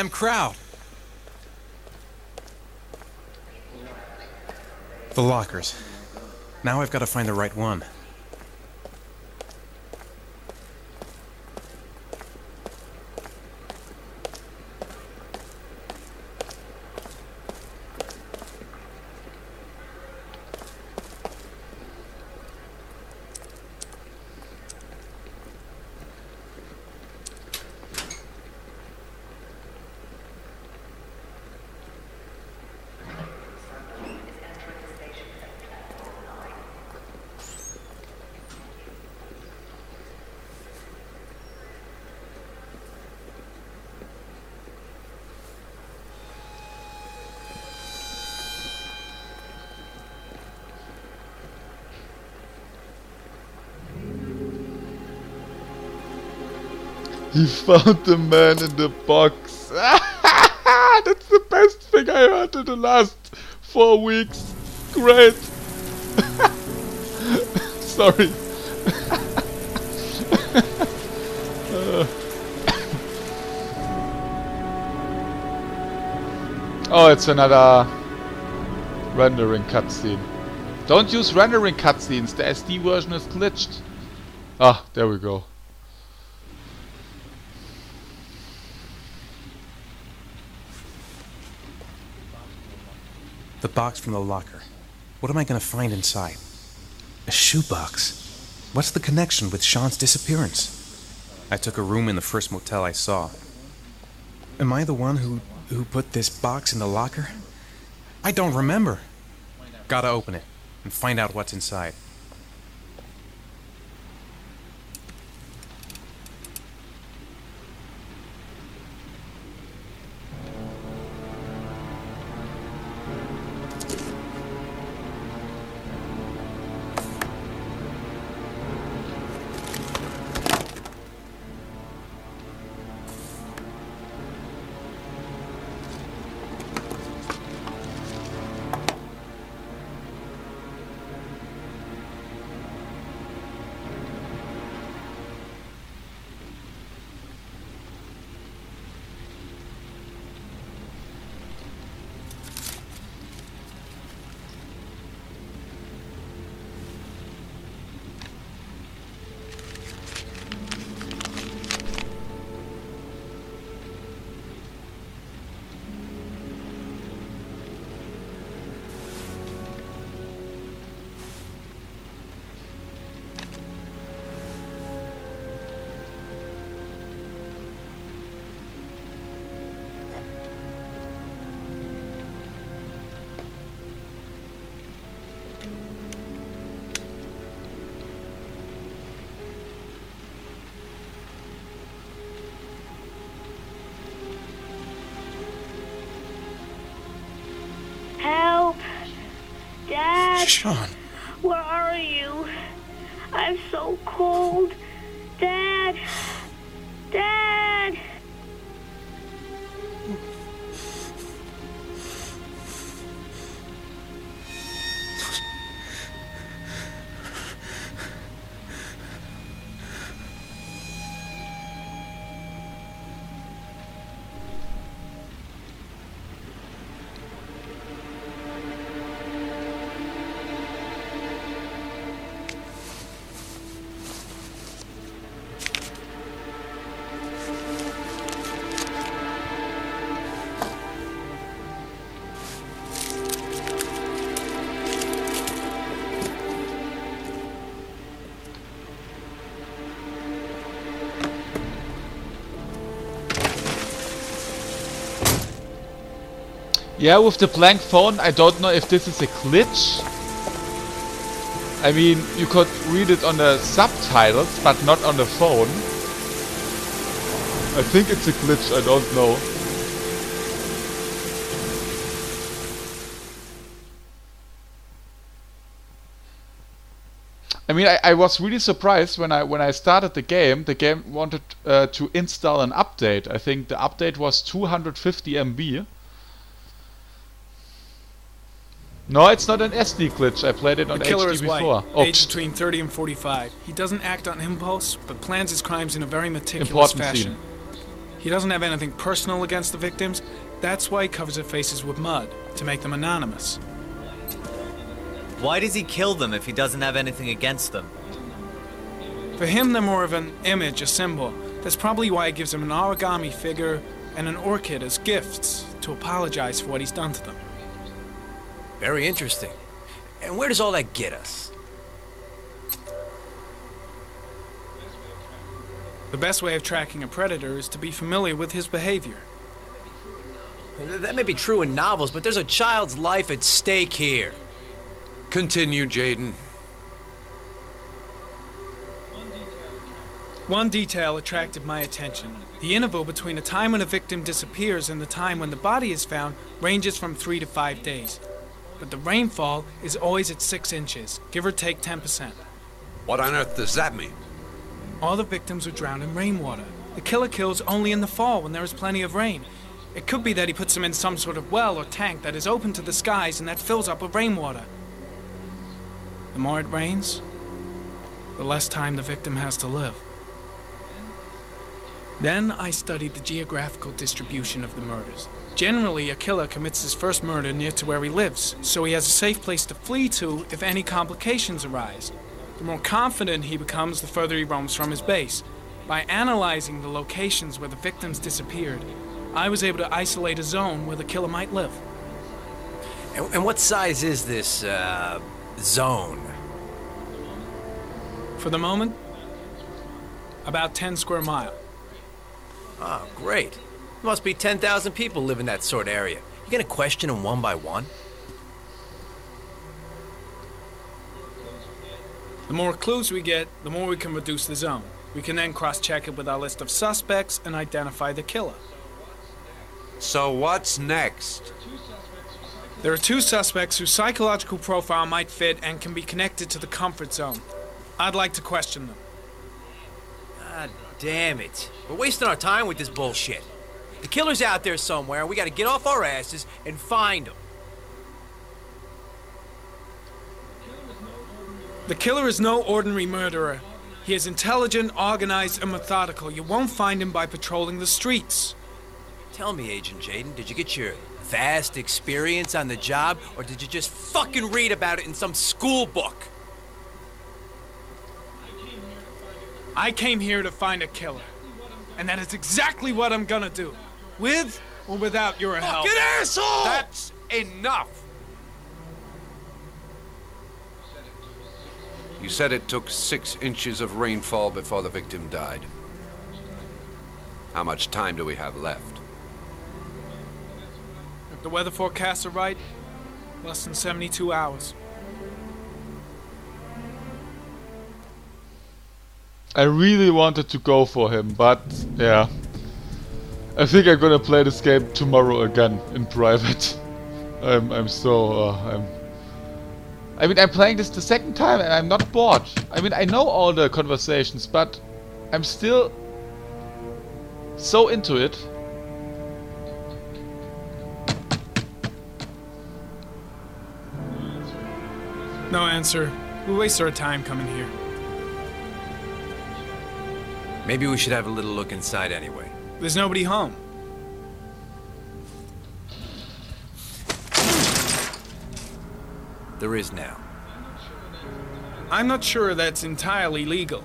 Crowd. The lockers. Now I've got to find the right one. He found the man in the box. That's the best thing I heard in the last 4 weeks. Great. Sorry. Oh, it's another rendering cutscene. Don't use rendering cutscenes. The SD version is glitched. Ah, there we go. The box from the locker. What am I going to find inside? A shoebox. What's the connection with Sean's disappearance? I took a room in the first motel I saw. Am I the one who put this box in the locker? I don't remember. Gotta open it and find out what's inside. Help! Dad! Sean! Where are you? I'm so cold. Dad! Dad! Yeah, with the blank phone, I don't know if this is a glitch. I mean, you could read it on the subtitles, but not on the phone. I think it's a glitch, I don't know. I mean, I was really surprised when I started the game. The game wanted to install an update. I think the update was 250 MB. No, it's not an SD glitch. I played it on The killer HD is before. white, Oh, aged between 30 and 45. He doesn't act on impulse, but plans his crimes in a very meticulous Important fashion. scene. He doesn't have anything personal against the victims. That's why he covers their faces with mud, to make them anonymous. Why does he kill them if he doesn't have anything against them? For him, they're more of an image, a symbol. That's probably why he gives them an origami figure and an orchid as gifts to apologize for what he's done to them. Very interesting. And where does all that get us? The best way of tracking a predator is to be familiar with his behavior. That may be true in novels, but there's a child's life at stake here. Continue, Jayden. One detail attracted my attention. The interval between the time when a victim disappears and the time when the body is found ranges from 3 to 5 days. But the rainfall is always at 6 inches, give or take 10%. What on earth does that mean? All the victims were drowned in rainwater. The killer kills only in the fall when there is plenty of rain. It could be that he puts them in some sort of well or tank that is open to the skies and that fills up with rainwater. The more it rains, the less time the victim has to live. Then I studied the geographical distribution of the murders. Generally, a killer commits his first murder near to where he lives, so he has a safe place to flee to if any complications arise. The more confident he becomes, the further he roams from his base. By analyzing the locations where the victims disappeared, I was able to isolate a zone where the killer might live. And what size is this, zone? For the moment, about 10 square miles. Oh, great. Must be 10,000 people live in that sort of area. You gonna question them one by one? The more clues we get, the more we can reduce the zone. We can then cross-check it with our list of suspects and identify the killer. So what's next? There are 2 suspects whose psychological profile might fit and can be connected to the comfort zone. I'd like to question them. God damn it. We're wasting our time with this bullshit. The killer's out there somewhere, and we gotta get off our asses and find him. The killer is no ordinary murderer. He is intelligent, organized, and methodical. You won't find him by patrolling the streets. Tell me, Agent Jayden, did you get your vast experience on the job, or did you just fucking read about it in some school book? I came here to find a killer. And that is exactly what I'm gonna do. With or without your help. Fucking asshole! That's enough! You said it took 6 inches of rainfall before the victim died. How much time do we have left? If the weather forecasts are right, less than 72 hours. I really wanted to go for him, but yeah. I think I'm gonna play this game tomorrow again in private. I mean, I'm playing this the second time and I'm not bored. I mean, I know all the conversations, but I'm still so into it. No answer. We waste our time coming here. Maybe we should have a little look inside anyway. There's nobody home. There is now. I'm not sure that's entirely legal.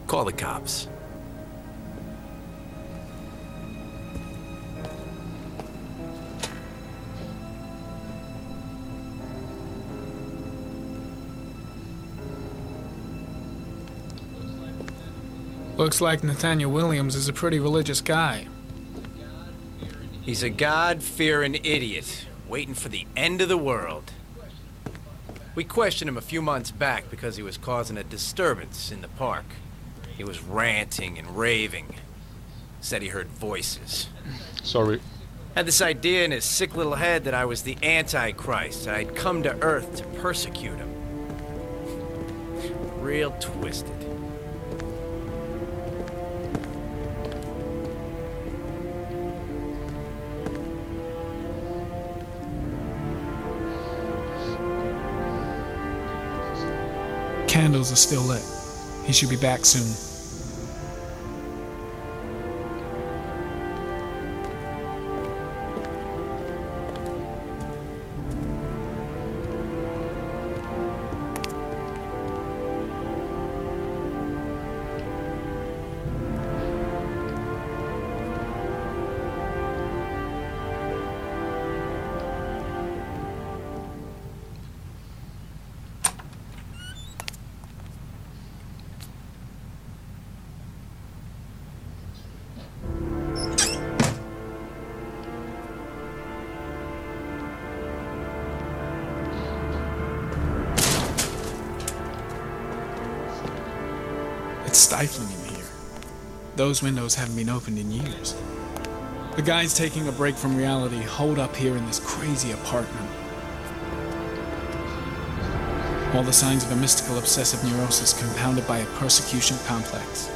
Call the cops. Looks like Nathaniel Williams is a pretty religious guy. He's a God-fearing idiot, waiting for the end of the world. We questioned him a few months back because he was causing a disturbance in the park. He was ranting and raving. Said he heard voices. Sorry. Had this idea in his sick little head that I was the Antichrist, that I'd come to Earth to persecute him. Real twisted. Candles are still lit. He should be back soon. stifling in here. Those windows haven't been opened in years. The guys taking a break from reality holed up here in this crazy apartment. All the signs of a mystical obsessive neurosis compounded by a persecution complex.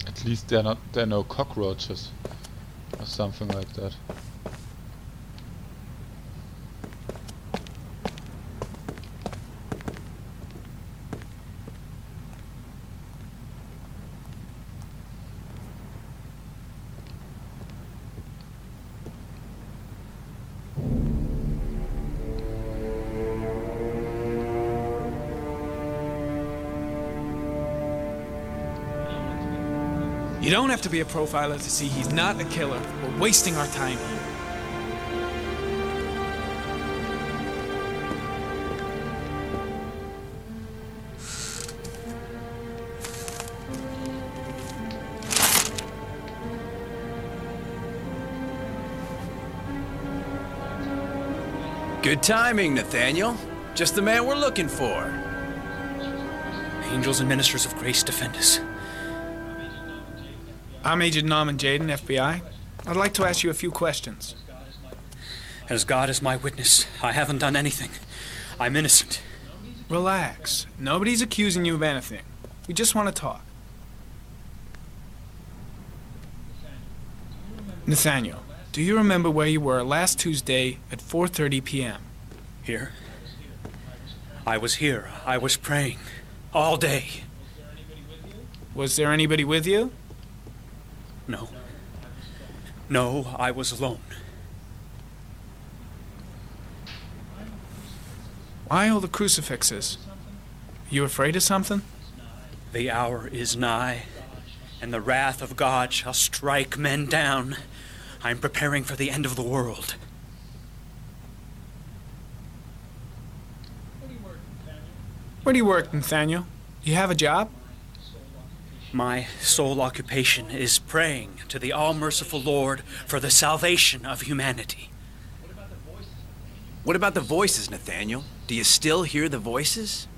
At least there are no cockroaches or something like that. You don't have to be a profiler to see he's not a killer. We're wasting our time here. Good timing, Nathaniel. Just the man we're looking for. Angels and ministers of grace defend us. I'm Agent Norman Jayden, FBI. I'd like to ask you a few questions. As God is my witness, I haven't done anything. I'm innocent. Relax. Nobody's accusing you of anything. We just want to talk. Nathaniel, do you remember where you were last Tuesday at 4:30 p.m.? Here? I was here. I was praying. All day. Was there anybody with you? No. No, I was alone. Why all the crucifixes? You afraid of something? The hour is nigh, and the wrath of God shall strike men down. I'm preparing for the end of the world. Where do you work, Nathaniel? Do you have a job? My sole occupation is praying to the all-merciful Lord for the salvation of humanity. What about the voices, Nathaniel? Do you still hear the voices?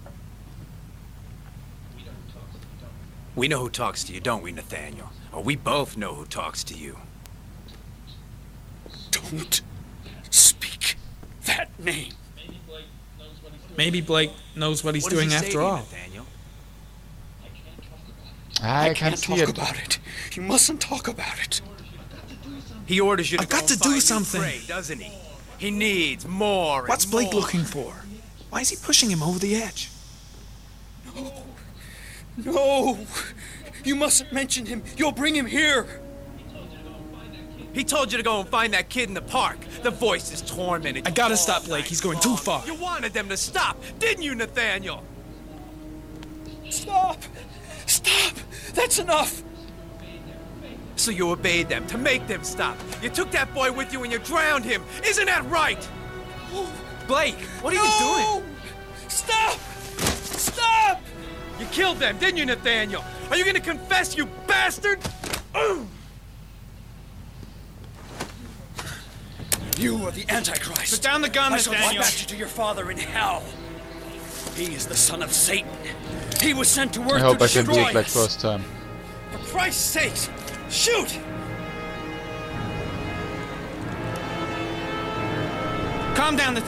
We know who talks to you, don't we, Nathaniel? Or we both know who talks to you. Don't speak that name. Maybe Blake knows what he's doing after all. Nathaniel? I can't see talk it. about it. You mustn't talk about it. He orders you to I've got go to and do find something. new prey, doesn't he? He needs more. What's and Blake more. looking for? Why is he pushing him over the edge? No! You mustn't mention him. You'll bring him here. He told you to go and find that kid in the park. The voices tormented you. I gotta all stop Blake. night He's going too long. far. You wanted them to stop, didn't you, Nathaniel? Stop! Stop! That's enough! So you obeyed them to make them stop. You took that boy with you and you drowned him. Isn't that right? Blake, what are you doing? Stop! Stop! You killed them, didn't you, Nathaniel? Are you gonna confess, you bastard? You are the Antichrist. Put down the gun, I shall Nathaniel. dispatch you to your father in hell. He is the son of Satan. He was sent to I earth hope to I can do destroy it like us. first time. For Christ's sakes, shoot! Calm down, Nathaniel.